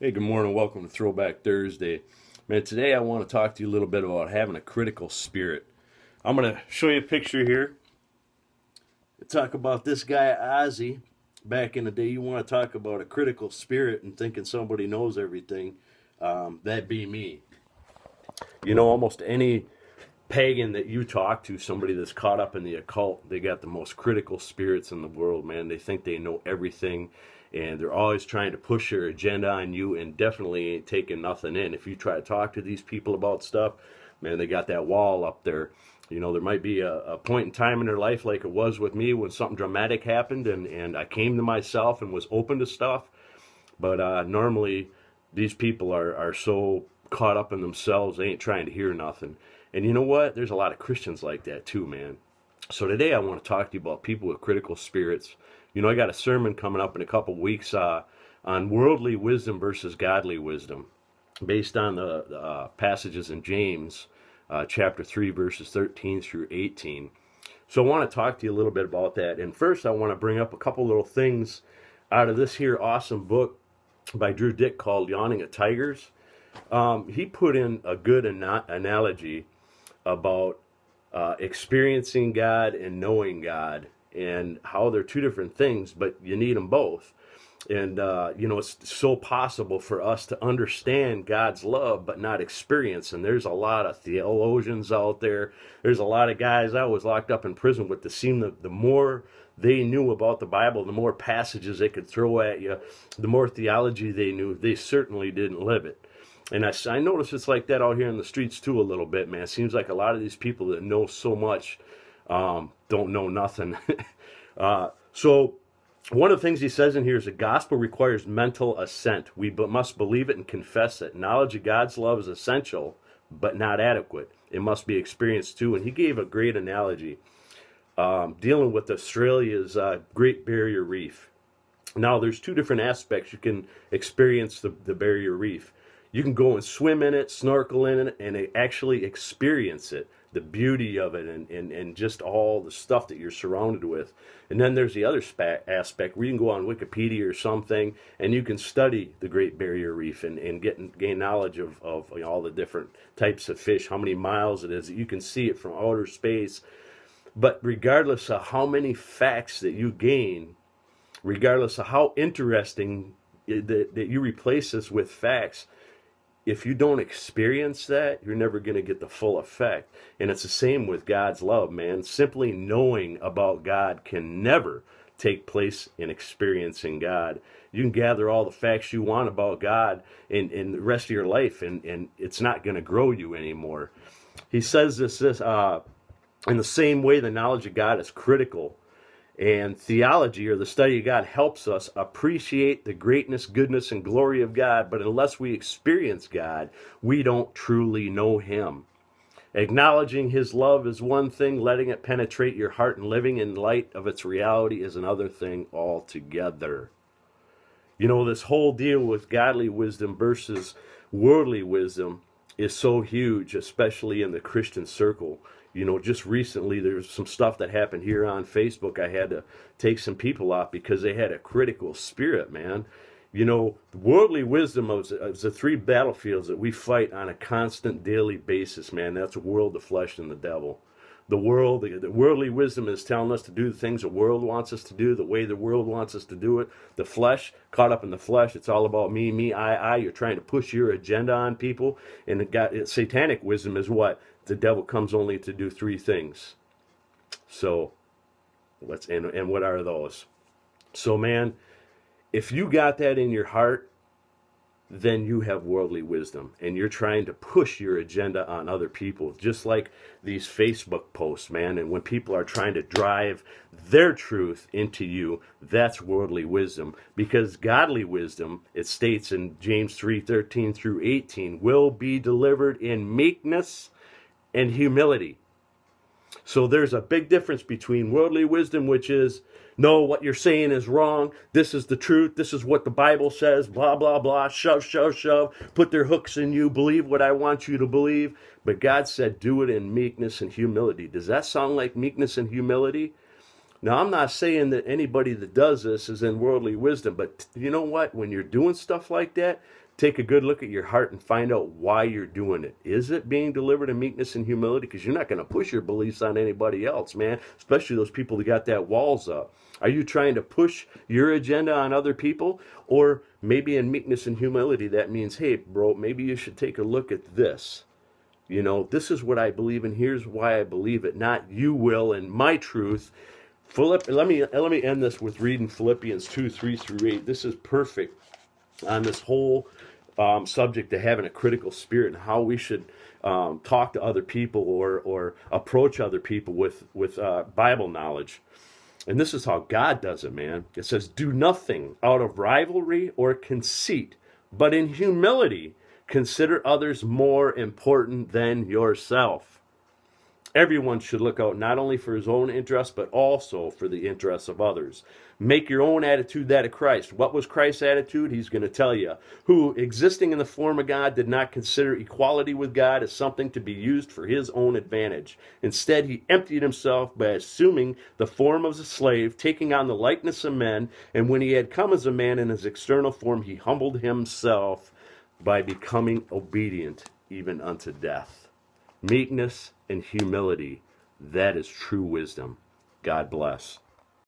Hey, good morning. Welcome to Throwback Thursday. Man, today I want to talk to you a little bit about having a critical spirit. I'm going to show you a picture here. Talk about this guy, Ozzy. Back in the day, you want to talk about a critical spirit and thinking somebody knows everything. That'd be me. You know, almost any pagan that you talk to, somebody that's caught up in the occult, they got the most critical spirits in the world, man. They think they know everything, and they're always trying to push their agenda on you and definitely ain't taking nothing in. If you try to talk to these people about stuff, man, they got that wall up there. You know, there might be a point in time in their life like it was with me when something dramatic happened and I came to myself and was open to stuff. But normally these people are so caught up in themselves, they ain't trying to hear nothing. And you know what? There's a lot of Christians like that too, man. So today I want to talk to you about people with critical spirits. You know, I got a sermon coming up in a couple weeks on worldly wisdom versus godly wisdom, based on the passages in James chapter 3, verses 13 through 18. So I want to talk to you a little bit about that. And first I want to bring up a couple little things out of this here awesome book by Drew Dick called Yawning at Tigers. He put in a good analogy about experiencing God and knowing God, and how they're two different things, but you need them both. And, you know, it's so possible for us to understand God's love, but not experience. And there's a lot of theologians out there. There's a lot of guys I was locked up in prison with that seemed that the more they knew about the Bible, the more passages they could throw at you, the more theology they knew, they certainly didn't live it. And I notice it's like that out here in the streets too a little bit, man. It seems like a lot of these people that know so much don't know nothing. So one of the things he says in here is the gospel requires mental assent. We must believe it and confess it. Knowledge of God's love is essential, but not adequate. It must be experienced too. And he gave a great analogy dealing with Australia's Great Barrier Reef. Now, there's two different aspects you can experience the barrier reef. You can go and swim in it, snorkel in it, and actually experience it, the beauty of it, and just all the stuff that you're surrounded with. And then there's the other aspect where you can go on Wikipedia or something, and you can study the Great Barrier Reef and gain knowledge of you know, all the different types of fish, how many miles it is. You can see it from outer space. But regardless of how many facts that you gain, regardless of how interesting that you replace this with facts, if you don't experience that, you're never going to get the full effect. And it's the same with God's love, man. Simply knowing about God can never take place in experiencing God. You can gather all the facts you want about God in the rest of your life, and it's not going to grow you anymore. He says this in the same way the knowledge of God is critical. And theology, or the study of God, helps us appreciate the greatness, goodness, and glory of God. But unless we experience God, we don't truly know Him. Acknowledging His love is one thing. Letting it penetrate your heart and living in light of its reality is another thing altogether. You know, this whole deal with godly wisdom versus worldly wisdom is so huge, especially in the Christian circle. You know, just recently there's some stuff that happened here on Facebook. I had to take some people off because they had a critical spirit, man. You know, worldly wisdom is the three battlefields that we fight on a constant daily basis, man. That's the world, the flesh, and the devil. The worldly wisdom is telling us to do the things the world wants us to do, the way the world wants us to do it. The flesh, caught up in the flesh, it's all about me, me, I. You're trying to push your agenda on people. And satanic wisdom is what? The devil comes only to do three things. So, and what are those? So, man, if you got that in your heart, then you have worldly wisdom, and you're trying to push your agenda on other people, just like these Facebook posts, man. And when people are trying to drive their truth into you, that's worldly wisdom. Because godly wisdom, it states in James 3:13 through 18, will be delivered in meekness and humility. So there's a big difference between worldly wisdom, which is, no, what you're saying is wrong. This is the truth. This is what the Bible says. Blah, blah, blah. Shove, shove, shove. Put their hooks in you. Believe what I want you to believe. But God said, do it in meekness and humility. Does that sound like meekness and humility? Now, I'm not saying that anybody that does this is in worldly wisdom, but you know what? When you're doing stuff like that, take a good look at your heart and find out why you're doing it. Is it being delivered in meekness and humility? Because you're not going to push your beliefs on anybody else, man, especially those people that got that walls up. Are you trying to push your agenda on other people? Or maybe in meekness and humility, that means, hey, bro, maybe you should take a look at this. You know, this is what I believe, and here's why I believe it, not you will and my truth. Let me end this with reading Philippians 2:3-8. This is perfect on this whole subject of having a critical spirit and how we should talk to other people or approach other people with Bible knowledge. And this is how God does it, man. It says, do nothing out of rivalry or conceit, but in humility consider others more important than yourself. Everyone should look out not only for his own interests, but also for the interests of others. Make your own attitude that of Christ. What was Christ's attitude? He's going to tell you. Who, existing in the form of God, did not consider equality with God as something to be used for his own advantage. Instead, he emptied himself by assuming the form of a slave, taking on the likeness of men, and when he had come as a man in his external form, he humbled himself by becoming obedient even unto death. Meekness and humility, that is true wisdom. God bless.